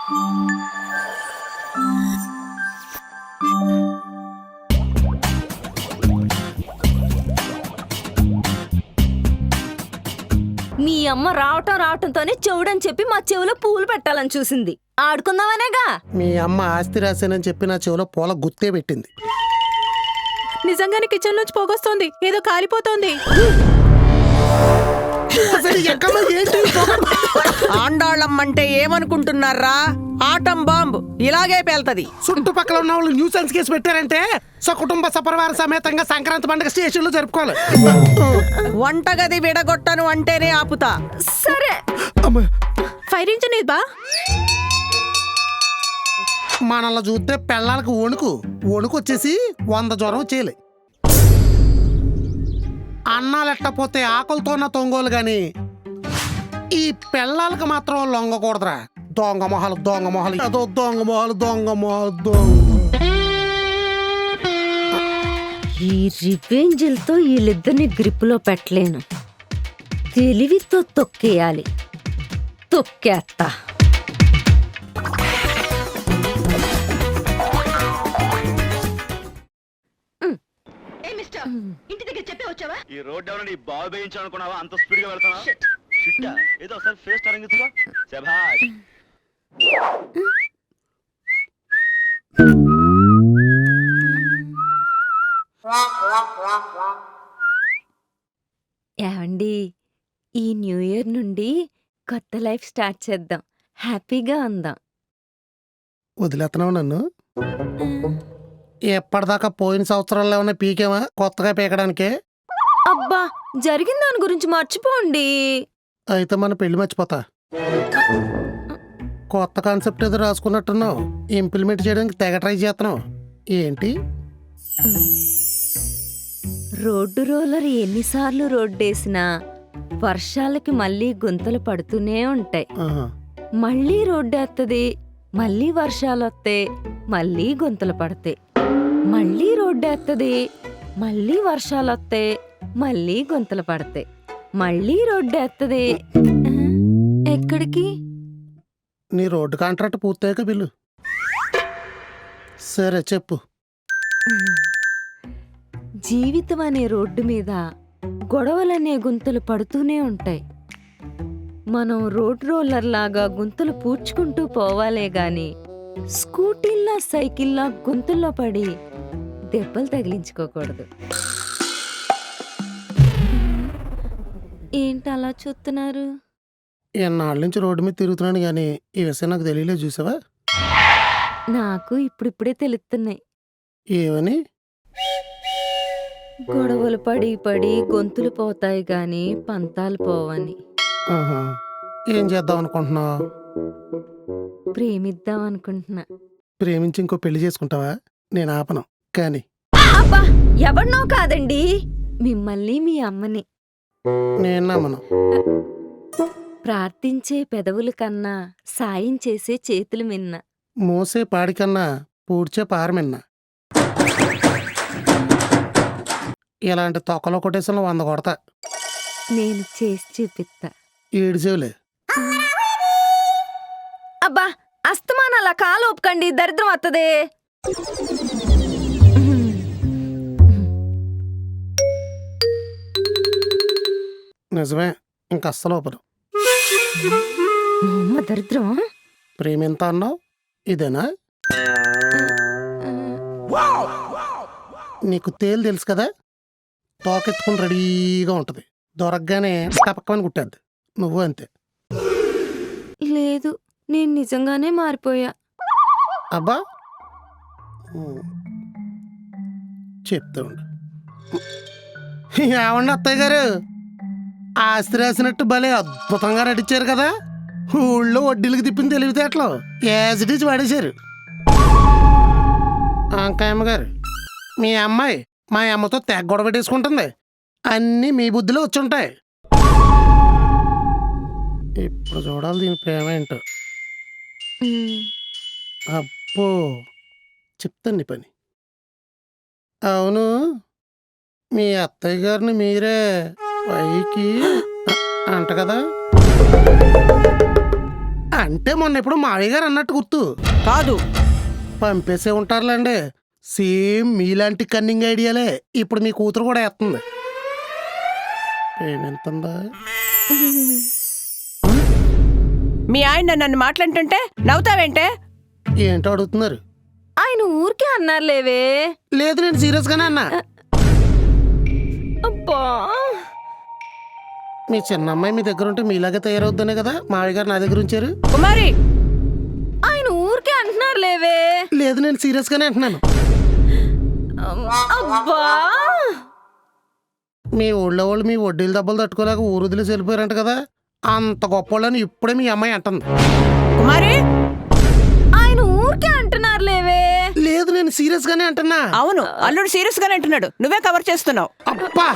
మీ అమ్మ రావటంతోనే చెవుడని చెప్పి మా చెవులో పూలు పెట్టాలని చూసింది. ఆడుకుందామనేగా. మీ అమ్మ ఆస్తి రాశానని చెప్పి నా చెవులో పూల గుత్తే పెట్టింది. నిజంగానే కిచెన్ నుంచి పోగొస్తోంది, ఏదో కాలిపోతోంది. ఆండాళ్ళమ్మంటే ఏమనుకుంటున్నారా? ఆటం బాంబు ఇలాగే పేల్తది. చుట్టుపక్కల ఉన్న వాళ్ళు న్యూసెన్స్ కేసు పెట్టారంటే సకుటుంబ సపరివార సమేతంగా సంక్రాంతి పండుగ స్టేషన్లో జరుపుకోవాలి. వంటగది విడగొట్టను అంటేనే ఆపుతా. సరే ఫైర్ ఇంజిన్ బా. మనల్ని చూస్తే పెళ్ళాలకు వణుకు వచ్చేసి 100 జ్వరం చేయలే. అన్నాలెట్టపోతే ఆకలితోన్న తొంగోలు గాని ఈ పెళ్ళాలకు మాత్రం లొంగకూడదురా. దొంగ మొహాలు అదో దొంగ మొహాలు. ఈ రివెంజ్లతో వీళ్ళిద్దరిని గ్రిప్పులో పెట్టలేను. తెలివితో తొక్కేయాలి. తొక్కేస్తా. ఇంటి దగ్గర చెప్పే వచ్చావా? ఈ రోడ్ ఎవరైనా నీ బాగు వేయించాలనుకున్నావా? అంత స్పీడ్ గా వెళ్తానా? షిట్టా ఏదో ఒకసారి ఫేస్ తరంగితుగా. శభాష్. ఏమండి, ఈ న్యూ ఇయర్ నుండి కొత్త లైఫ్ స్టార్ట్ చేద్దాం. హ్యాపీగా ఉందాం. వదిలేస్తున్నావు నన్ను? ఎప్పటిదాకా పోయిన సంవత్సరాల్లో ఏమన్నా పీకేమా కొత్తగా పీకడానికే? అబ్బా, జరిగిన దాని గురించి మర్చిపోండి. అయితే మన పెళ్లి మర్చిపోతా. కొత్త కాన్సెప్ట్ ఏదో రాసుకున్నట్టున్నావు, ఇంప్లిమెంట్ చేయడానికి తెగ ట్రై చేస్తున్నావు ఏంటి? రోడ్డు రోలర్ ఎన్నిసార్లు రోడ్డేసినా వర్షాలకి మళ్ళీ గుంతలు పడుతూనే ఉంటాయి. మళ్ళీ రోడ్డేత్తది, మళ్ళీ వర్షాలొత్తే మళ్ళీ గుంతలు పడతాయి. మళ్ళీ రోడ్డేత్తది, మళ్ళీ వర్షాలొత్తే మళ్ళీ గుంతలు పడతాయి. మళ్ళీ రోడ్డేత్తది. ఎక్కడికి? నీ రోడ్డు కాంట్రాక్ట్ పూర్తయ్యాక బిల్లు. సరే చెప్పు. జీవితం అనే రోడ్డు మీద గొడవలనే గుంతలు పడుతూనే ఉంటాయి. మనం రోడ్ రోలర్ లాగా గుంతలు పూడ్చుకుంటూ పోవాలే గాని స్కూటీల్లా సైకిల్లా గుంతల్లో పడి దెబ్బలు తగిలించుకోకూడదు. ఏంటి అలా చూస్తున్నారు? ఎన్నాళ్ళ నుంచి రోడ్డు మీద తిరుగుతున్నాను కానీ ఈ విషయం నాకు తెలియలేదు. చూసావా? నాకు ఇప్పుడిప్పుడే తెలుస్తున్నాయి. ఏమని? గొడవలు పడి పడి గొంతులు పోతాయి గాని పంతాలు పోవని. ఏం చేద్దాం అనుకుంటున్నావు? ప్రేమిద్దాం అనుకుంటున్నా. ప్రేమించి ఇంకో పెళ్లి చేసుకుంటావా? నేను ఆపను. కానీ అబ్బా, ఎవరినో కాదండి, మిమ్మల్ని మీ అమ్మని. నేను నమ్మను. ప్రార్థించే పెదవుల కన్నా సాయం చేసే చేతులు మిన్న. మోసే పాడికన్నా పూడ్చే పారమిన్నా. ఇలాంటి తొక్కలో కొటేషన్లు 100 కొడతా. నేను చేసి చూపిస్తా. ఏడ్చేవులే. అబ్బా, అస్తమాన అలా కాలు ఒప్పుకండి, దరిద్రం వత్తదే. నిజమే, ఇంక అస్సలు ఒప్పను. అమ్మ దరిద్రం. ప్రేమ ఎంత అన్నావు? ఇదేనా? నీకు తేలు తెలుసు కదా, తోకెత్తుకుని రెడీగా ఉంటుంది, దొరకగానే టపక్కమని కుట్టేద్ది. నువ్వు అంతే. లేదు, నేను నిజంగానే మారిపోయా. అబ్బా, చెప్తా ఉండు. ఏమన్నా అత్తయ్య గారు, ఆస్తి రాసినట్టు భలే అద్భుతంగా నటించారు కదా. ఊళ్ళో వడ్డీలకు తిప్పిన తెలివితేటలు యాజ్ ఇట్ ఈజ్ పడేశారు. అంకాయమ్మ గారు, మీ అమ్మాయి మా అమ్మతో తెగ గొడవ పెట్టేసుకుంటుంది. అన్నీ మీ బుద్ధిలో వచ్చుంటాయి. ఇప్పుడు చూడాలి దీని ప్రేమ ఏంటో. అబ్బో, చెప్తాను నీ పని. అవును, మీ అత్తయ్య గారిని మీరే పైకి అంట కదా. అంటే మొన్న ఎప్పుడు మావయ్య గారు అన్నట్టు గుర్తు. కాదు. పంపేసే ఉంటారులేండి. సేమ్ మీలాంటి కన్నింగ్ ఐడియాలే ఇప్పుడు మీ కూతురు కూడా వేస్తుంది. ఏమెంతుందా? మీ ఆయన నన్ను మాట్లాడుతుంటే నవ్వుతావేంటే? ఏంటో అడుగుతున్నారు? ఆయన ఊరికే అన్నారులేవే. లేదు, నేను సీరియస్ గానే అన్నా. అబ్బా, మీ చిన్న అమ్మాయి మీ దగ్గర ఉంటే మీలాగే తయారవుద్దనే కదా మావయ్య గారు నా దగ్గర ఉంచారు. కుమారి, ఆయన ఊరికే అంటున్నారులేవే. లేదు, నేను సీరియస్ గానే అంటున్నాను. అబ్బా, మీ ఊళ్ళో వాళ్ళు మీ వడ్డీలు దెబ్బలు తట్టుకోలేక ఊరుదిలి వెళ్ళిపోయారంట కదా, అంత గొప్ప వాళ్ళని ఇప్పుడే మీ అమ్మాయి అంటుంది. కుమారి, ఆయన ఊరికే అంటున్నారులేవే. లేదు, నేను సీరియస్ గానే అంటున్నా. అవును, అల్లుడు సీరియస్ గానే అంటున్నాడు. నువ్వే కవర్ చేస్తున్నావు. అబ్బా,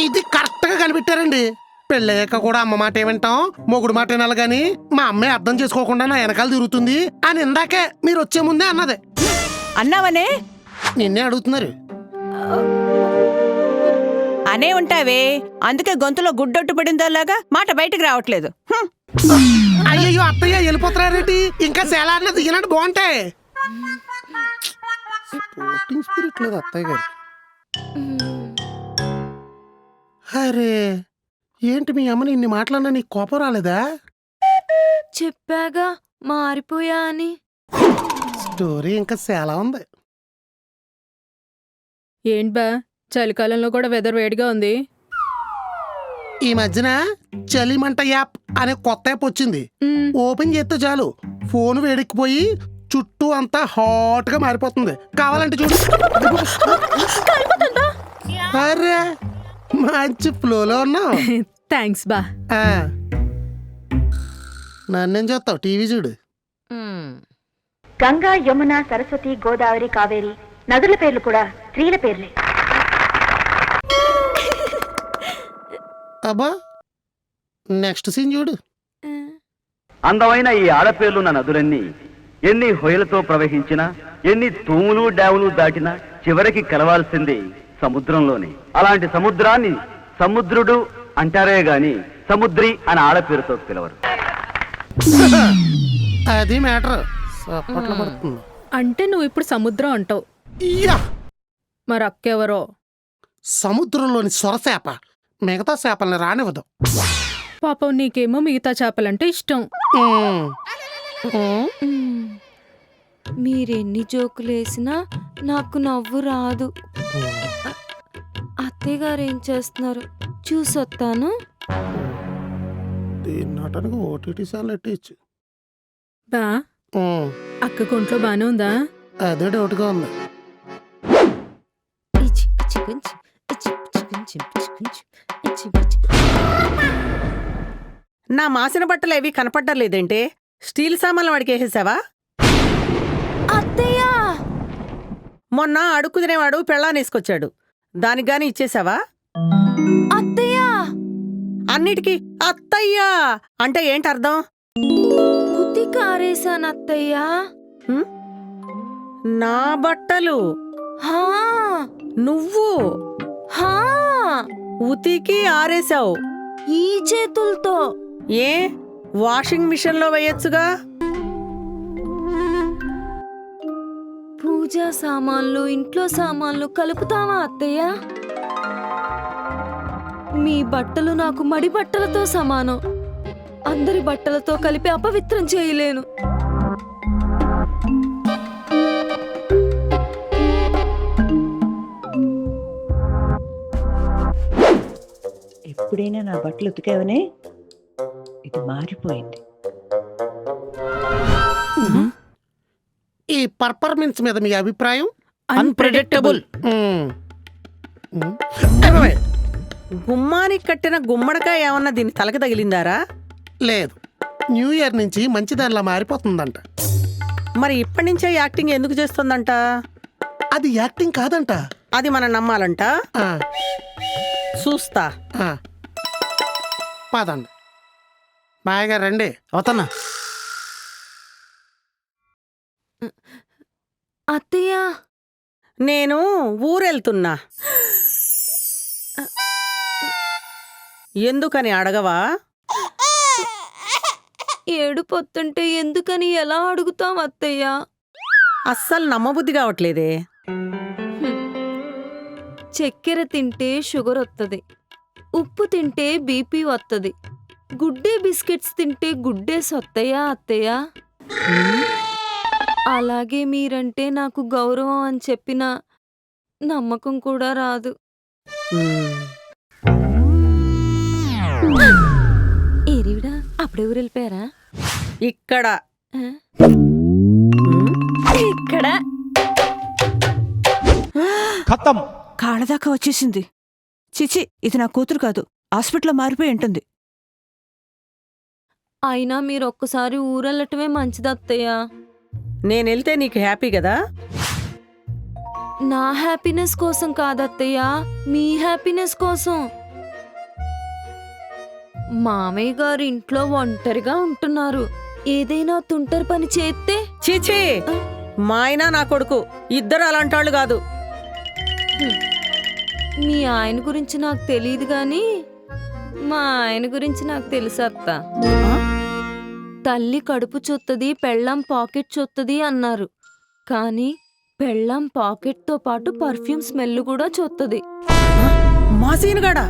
ఇది కరెక్ట్ గా కనిపెట్టారండి. పెళ్ళయ్యాక కూడా అమ్మ మాట ఏమంటాం, మొగుడు మాట వినాలి గాని మా అమ్మాయి అర్థం చేసుకోకుండా నా వెనకాల తిరుగుతుంది అని ఇందాకే మీరు వచ్చే ముందే అన్నదే. అన్నావనే? నిన్నే అడుగుతున్నారు. అనే ఉంటావే, అందుకే గొంతులో గుడ్డొట్టు పడిందోలాగా మాట బయటకు రావట్లేదు. అయ్యయ్యో అత్తయ్య వెళ్ళిపోతారేంటి? ఇంకా చాలా అన్నది ఈనాడు బాగుంటాయి. స్పోర్టింగ్ స్పిరిట్ లేదు అత్తయ్య గారు. అరే, ఏంటి మీ అమ్మని ఇన్ని మాటలన్నా నీకు కోపం రాలేదా? చెప్పాగా మారిపోయా అని. స్టోరీ ఇంకా చాలా ఉంది. ఏంటి బా, చలికాలంలో కూడా వెదర్ వేడిగా ఉంది. ఈ మధ్యన చలిమంట యాప్ అనే కొత్త యాప్ వచ్చింది. ఓపెన్ చేస్తే చాలు ఫోన్ వేడెక్కిపోయి చుట్టూ అంతా హాట్ గా మారిపోతుంది. కావాలంటే చూడు. అరే, మంచి ఫ్లోలో ఉన్నావు. థ్యాంక్స్ బా. నన్నేం చేస్తావు? టీవీ చూడు. గంగా, యమున, సరస్వతి, గోదావరి, కావేరి నదుల పేర్లు కూడా స్త్రీల పేర్లే. అబ్బా, నెక్స్ట్ సీన్ చూడు. అందమైన ఈ ఆడపేర్లున్న నదులన్నీ ఎన్ని హొయలతో ప్రవహించినా, ఎన్ని తూములు డ్యాములు దాటినా చివరికి కలవాల్సింది సముద్రంలోనే. అలాంటి సముద్రాన్ని సముద్రుడు అంటారే గాని సముద్రి అని ఆడపేరుతో పిలవరు. అది మ్యాటర్. సప్పట్లు పడుతుంది. అంటే నువ్వు ఇప్పుడు సముద్రం అంటావు. ఇయ్యా! మరి అక్కెవరో? సముద్రంలోని సొరచేప మిగతా చేపల్ని రానివ్వదు. పాపం నీకేమో మిగతా చేపలంటే ఇష్టం. మీరెన్ని జోకులేసినా నాకు నవ్వు రాదు. అత్తయ్య గారు ఏం చేస్తున్నారు చూసొత్తాను. దీని నాటానికి ఓటీటీ సార్లు ఎట్టేయచ్చు. బా, అక్క కొంట్లో బానే ఉందా? అదే డౌట్గా ఉంది. నా మాసిన బట్టలు ఏవి కనపడ్డలేదేంటే? స్టీల్ సామాన్లు వాడికి వేసేసావా? అత్తయ్య, మొన్న అడుక్కు తినేవాడు పెళ్ళానేసుకొచ్చాడు, దానికి గాని ఇచ్చేసావా? అత్తయ్య, అన్నిటికీ అత్తయ్యా అంటే ఏంటి అర్థం? ఉతికారేసాను అత్తయ్య. హ్మ్? నా బట్టలు హా, నువ్వు హా, ఉతికి ఆరేసావు? ఈ చేతులతో. ఏ వాషింగ్ మిషన్లో వేయొచ్చుగా? పూజా సామాన్లు, ఇంట్లో సామాన్లు కలుపుతావా అత్తయ్య? మీ బట్టలు నాకు మడి బట్టలతో సమానం. అందరి బట్టలతో కలిపి అపవిత్రం చేయలేను. ఎప్పుడైనా నా బట్టలు ఉతికావనే? ఇది మారిపోయింది. ఈ పర్ఫార్మెన్స్ మీద మీ అభిప్రాయం? అన్ప్రెడిక్టబుల్. ఏమయ్య? గుమ్మానికి కట్టిన గుమ్మడికాయ ఏమన్నా దీని తలకి తగిలిందారా? లేదు, న్యూ ఇయర్ నుంచి మంచి దానిలా మారిపోతుందంట. మరి ఇప్పటి నుంచే యాక్టింగ్ ఎందుకు చేస్తుందంట? అది యాక్టింగ్ కాదంట. అది మనం నమ్మాలంట. ఆ, చూస్తా. ఆ. పదండి బాగా రండి. అవుతన్నా అత్తయ్య, నేను ఊరెళ్తున్నా. ఎందుకని అడగవా? ఏడుపొత్తుంటే ఎందుకని ఎలా అడుగుతాం అత్తయ్య? అస్సలు నమ్మబుద్ధి కావట్లేదే. చక్కెర తింటే షుగర్ వత్తది, ఉప్పు తింటే బీపీ వత్తది, గుడ్డే బిస్కెట్స్ తింటే గుడ్డేసి వత్తయ్యా అత్తయ్య? అలాగే మీరంటే నాకు గౌరవం అని చెప్పినా నమ్మకం కూడా రాదు. ఏరివిడా అప్పుడే ఊరు వెళ్ళిపోయారా? ఇక్కడ ఆ? ఇక్కడ కాళ్ళదాకా వచ్చేసింది. చిచి, ఇది నా కూతురు కాదు, హాస్పిటల్లో మారిపోయి ఉంటుంది. అయినా మీరు ఒక్కసారి ఊరెళ్ళటమే మంచిది అత్తయ్య. నేనెళ్తే నీకు హ్యాపీ కదా? నా హ్యాపీనెస్ కోసం కాదత్తయ్య, మీ హ్యాపీనెస్ కోసం. మామయ్య గారు ఇంట్లో ఒంటరిగా ఉంటున్నారు, ఏదైనా తుంటరి పని చేస్తే చీచీ, మా ఆయన నా కొడుకు ఇద్దరు అలాంటాళ్ళు కాదు. మీ ఆయన గురించి నాకు తెలియదు గాని మా ఆయన గురించి నాకు తెలుసు అత్త. తల్లి కడుపు చూత్తది, పెళ్ళాం పాకెట్ చూత్తది అన్నారు, కానీ పెళ్ళాం పాకెట్తో పాటు పర్ఫ్యూమ్ స్మెల్ కూడా చూత్తది. మా సీనుగాడా?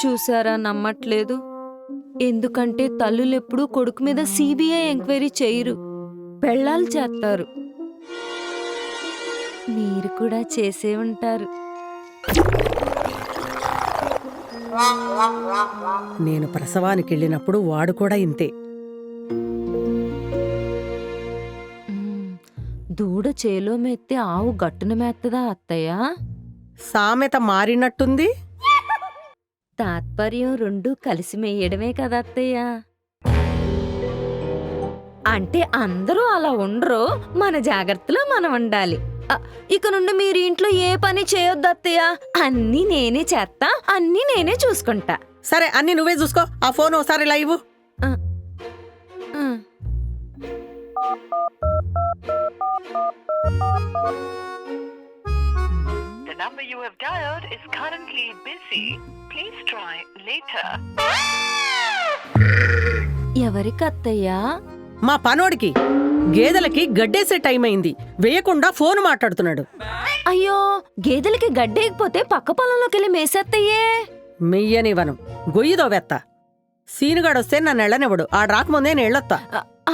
చూసారా, నమ్మట్లేదు. ఎందుకంటే తల్లులెప్పుడూ కొడుకు మీద సిబిఐ ఎంక్వైరీ చేయరు, పెళ్ళాలు చేస్తారు. మీరు కూడా చేసే ఉంటారు. నేను ప్రసవానికి వెళ్ళినప్పుడు వాడు కూడా ఇంతే. దూడ చేలో మెత్తే ఆవు గట్టున మెత్తదా అత్తయ్య? సామెత మారినట్టుంది. తాత్పర్యం రెండు కలిసి మేయడమే కదా అత్తయ్య. అంటే అందరూ అలా ఉండరు, మన జాగ్రత్తలో మనం ఉండాలి. ఇక నుండి మీరు ఇంట్లో ఏ పని చేయొద్దు అత్తయ్య, అన్నీ నేనే చేస్తా, అన్నీ నేనే చూసుకుంటా. సరే, అన్ని నువ్వే చూసుకో. ఆ ఫోన్ ఒకసారి ఇలా ఇవ్వు. The number you have dialed is currently busy. Please try later. ఎవరికి అత్తయ్యా? మా పనోడికి గేదెలకి గడ్డేసే టైం అయింది, వేయకుండా ఫోన్ మాట్లాడుతున్నాడు. అయ్యో, గేదెలకి గడ్డేయకపోతే పక్క పొలంలోకి వెళ్ళి మేసేత్తయ్యే. మెయ్యనివ్వను, గొయ్యిదో వెత్త. సీనుగాడొస్తే నన్ను ఎళ్ళనివ్వడు, ఆడు రాకముందే నేను ఎళ్ళొత్తా.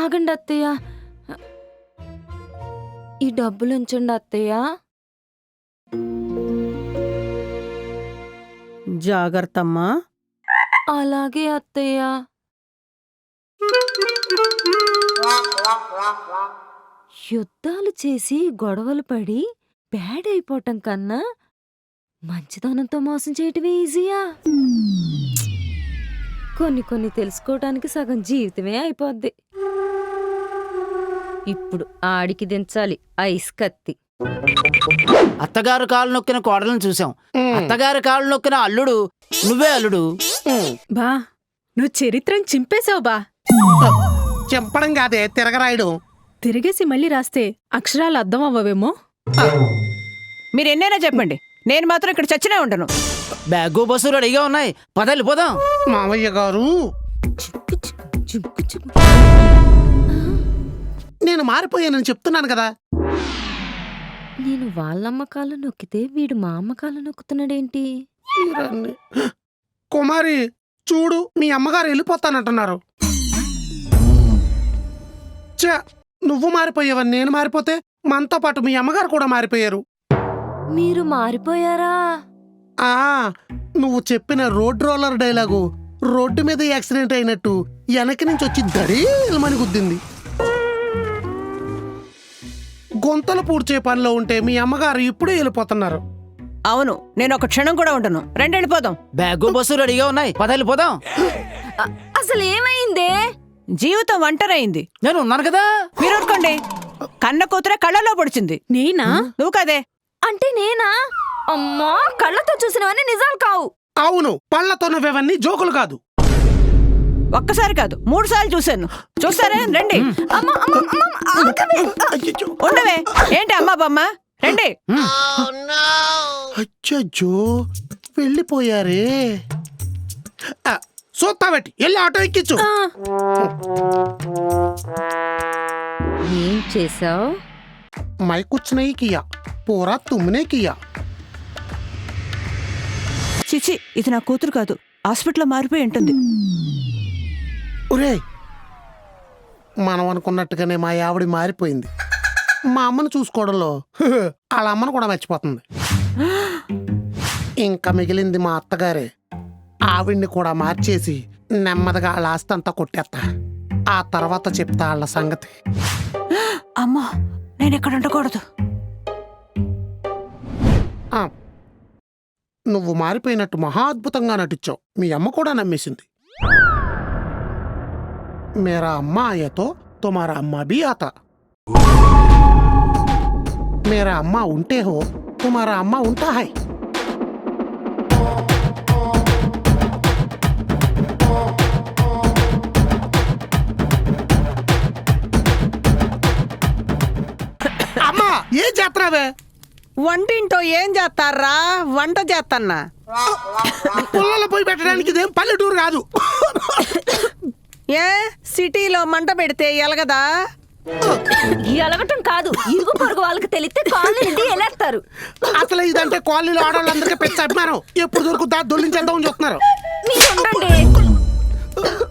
ఆగండి అత్తయ్య, ఈ డబ్బులు ఉంచండి అత్తయ్య. జాగ్రత్తమ్మా. అలాగే అత్తయ్య. యుద్ధాలు చేసి గొడవలు పడి బ్యాడ్ అయిపోవటం కన్నా మంచితనంతో మోసం చేయటమే ఈజీయా? కొన్ని తెలుసుకోవటానికి సగం జీవితమే అయిపోద్ది. ఇప్పుడు ఆడికి దించాలి ఐస్ కత్తి. అత్తగారు కాళ్ళు నొక్కిన కోడలను చూసాం, అత్తగారి కాళ్ళు నొక్కిన అల్లుడు నువ్వే అల్లుడు. బా, నువ్వు చరిత్రను చింపేశావు బా. చెంపడం కాదే, తిరగరాయడం. తిరిగేసి మళ్ళీ రాస్తే అక్షరాలు అర్థం అవ్వవేమో. మీరెన్నైనా చెప్పండి, నేను మాత్రం ఇక్కడ చచ్చినే ఉండను. బ్యాగు బస్సు రెడీగా ఉన్నాయి, పదల్లి పోదాం. మామయ్య గారు, నేను మారిపోయానని చెప్తున్నాను కదా. నేను వాళ్ళమ్మ కాళ్ళు నొక్కితే వీడు మా అమ్మ కాళ్ళు నొక్కుతున్నాడేంటి? కుమారి చూడు, మీ అమ్మగారు వెళ్ళిపోతానంటున్నారు. చ, నువ్వు మారిపోయావని నేను మారిపోతే మనతో పాటు మీ అమ్మగారు కూడా మారిపోయారు. మీరు మారిపోయారా? ఆ, నువ్వు చెప్పిన రోడ్ రోలర్ డైలాగు రోడ్డు మీద యాక్సిడెంట్ అయినట్టు వెనక నుంచి వచ్చి దడేల్మని గుద్దింది. గొంతలు పూడ్చే పనిలో ఉంటే మీ అమ్మగారు ఇప్పుడే వెళ్ళిపోతున్నారు. అవును, నేను ఒక క్షణం కూడా ఉండను. రండి వెళ్ళిపోదాం. బ్యాగు బస్సు రెడీగా ఉన్నాయి, పదల్లి పోదాం. అసలు ఏమైందే? జీవితం ఒంటరైంది. నేను ఉన్నాను కదా. మీరు ఊరుకోండి, కన్న కూతురే కళ్ళలో పొడిచింది. నేనా? నువ్వు కదే. అంటే నేనా? అమ్మా, కళ్ళతో చూసినవన్నీ నిజాలు కావు. అవును, పళ్ళతో నవ్వేవన్నీ జోకులు కాదు. ఒక్కసారి కాదు, 3 సార్లు చూశాను. చూస్తారే? రండి. ఉండవే, ఏంటి అమ్మా బొమ్మ? రండి. అచ్చో, వెళ్ళిపోయారే. చూస్తాబెట్టి వెళ్ళి ఆటో ఎక్కించు. ఏం చేసావు? మై కుచ్చునయి కియా పూరా తుమ్మునే కియా. చిచి ఇది నా కూతురు కాదు, హాస్పిటల్లో మారిపోయి ఉంటుంది. ఒరే, మనం అనుకున్నట్టుగానే మా ఆవిడ మారిపోయింది. మా అమ్మను చూసుకోవడంలో వాళ్ళ అమ్మను కూడా మర్చిపోతుంది. ఇంకా మిగిలింది మా అత్తగారే. ఆవిడ్ని కూడా మార్చేసి నెమ్మదిగా వాళ్ళ ఆస్తి అంతా కొట్టేస్తా. ఆ తర్వాత చెప్తా వాళ్ళ సంగతి. అమ్మా నేను ఇక్కడ ఉండకూడదు. ఆ, నువ్వు మారిపోయినట్టు మహా అద్భుతంగా నటించావు. మీ అమ్మ కూడా నమ్మేసింది. మేరా అమ్మ ఆయతో తుమారా అమ్మ బి ఆతా. మేరా అమ్మ ఉంటే హో తుమారా అమ్మ ఉంటా హై. అమ్మా ఏం చేస్తున్నావే? వంటింటో ఏం చేస్తారా? వంట చేస్తన్నా. పుల్లలు పోయి పెట్టడానికి ఇదేం పల్లెటూరు కాదు. ఏ సిటీలో మంట పెడితే ఎలగదా? ఎలగటం కాదు, ఇరుగు పొరుగు వాళ్ళకి తెలిస్తే కాళ్ళు ఎలేస్తారు. అసలు ఇదంటే కాలనీలో ఆడవాళ్ళందరికీ పెద్ద అభిమానం. ఎప్పుడు దొరుకుతా దొల్లించేద్దామని చూస్తున్నారు. మీరు ఉండండి.